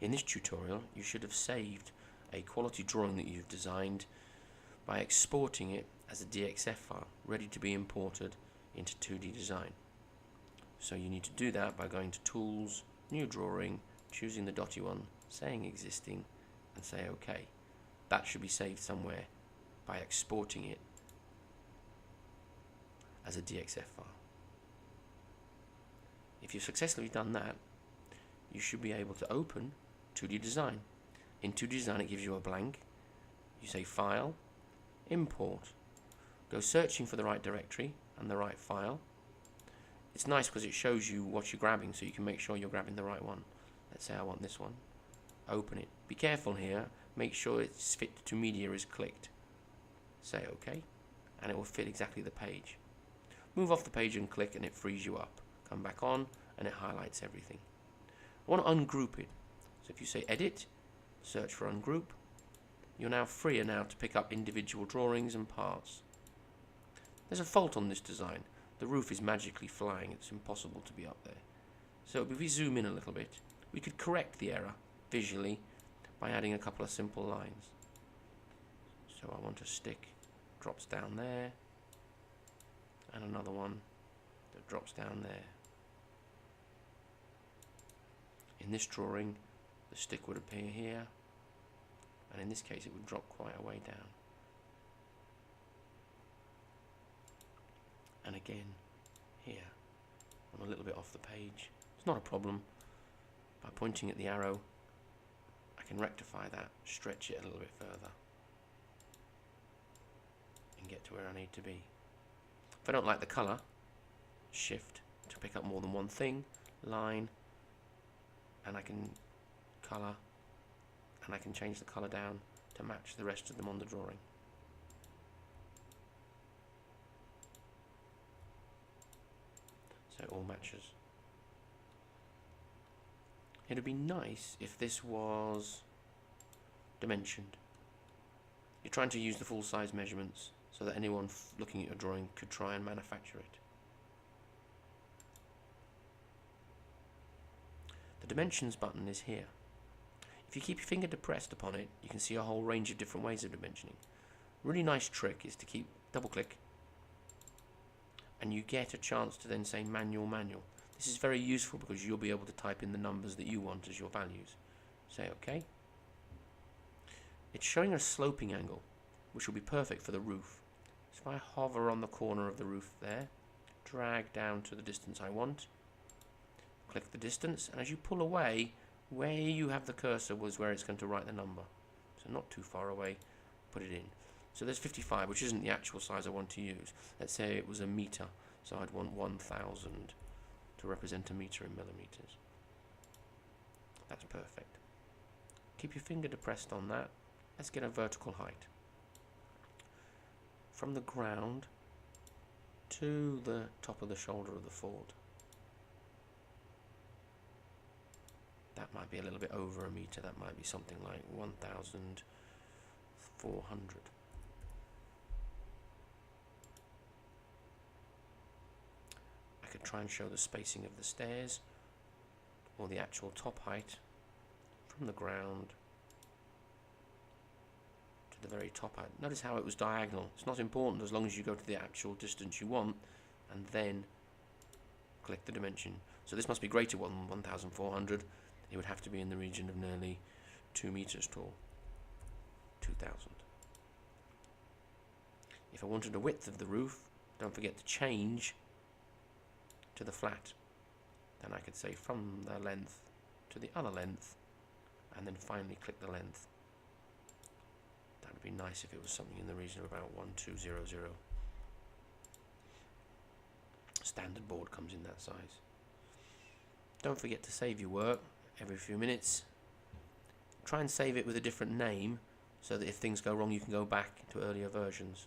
In this tutorial, you should have saved a quality drawing that you've designed by exporting it as a DXF file, ready to be imported into 2D Design. So you need to do that by going to Tools, New Drawing, choosing the dotty one, saying Existing, and say OK. That should be saved somewhere by exporting it as a DXF file. If you've successfully done that, you should be able to open 2D Design. In 2D Design, it gives you a blank. You say File, Import. Go searching for the right directory and the right file. It's nice because it shows you what you're grabbing, so you can make sure you're grabbing the right one. Let's say I want this one. Open it. Be careful here. Make sure it's fit to media is clicked. Say OK, and it will fit exactly the page. Move off the page and click, and it frees you up. Come back on, and it highlights everything. I want to ungroup it. So if you say Edit, search for Ungroup, you're now freer now to pick up individual drawings and parts. There's a fault on this design. The roof is magically flying. It's impossible to be up there. So if we zoom in a little bit, we could correct the error visually by adding a couple of simple lines. So I want a stick drops down there, and another one that drops down there. In this drawing, the stick would appear here, and in this case it would drop quite a way down. And again, here, I'm a little bit off the page. It's not a problem. By pointing at the arrow, I can rectify that, stretch it a little bit further, and get to where I need to be. If I don't like the colour, Shift to pick up more than one thing, line, and I can colour, and I can change the colour down to match the rest of them on the drawing. So it all matches. It would be nice if this was dimensioned. You're trying to use the full size measurements so that anyone looking at your drawing could try and manufacture it. The dimensions button is here. If you keep your finger depressed upon it, you can see a whole range of different ways of dimensioning. A really nice trick is to keep double click, and you get a chance to then say manual. This is very useful because you'll be able to type in the numbers that you want as your values. Say OK. It's showing a sloping angle, which will be perfect for the roof. So if I hover on the corner of the roof there, drag down to the distance I want, click the distance, and as you pull away, where you have the cursor was where it's going to write the number. So not too far away, put it in. So there's 55, which isn't the actual size I want to use. Let's say it was a meter, so I'd want 1000 to represent a meter in millimeters. That's perfect. Keep your finger depressed on that. Let's get a vertical height. From the ground to the top of the shoulder of the Ford. That might be a little bit over a meter. That might be something like 1400. I could try and show the spacing of the stairs or the actual top height from the ground to the very top height. Notice how it was diagonal. It's not important as long as you go to the actual distance you want and then click the dimension. So this must be greater than 1400. It would have to be in the region of nearly 2 meters tall, 2000. If I wanted a width of the roof, don't forget to change to the flat. Then I could say from the length to the other length, and then finally click the length. That would be nice if it was something in the region of about 1200. Standard board comes in that size. Don't forget to save your work every few minutes. Try and save it with a different name so that if things go wrong you can go back to earlier versions.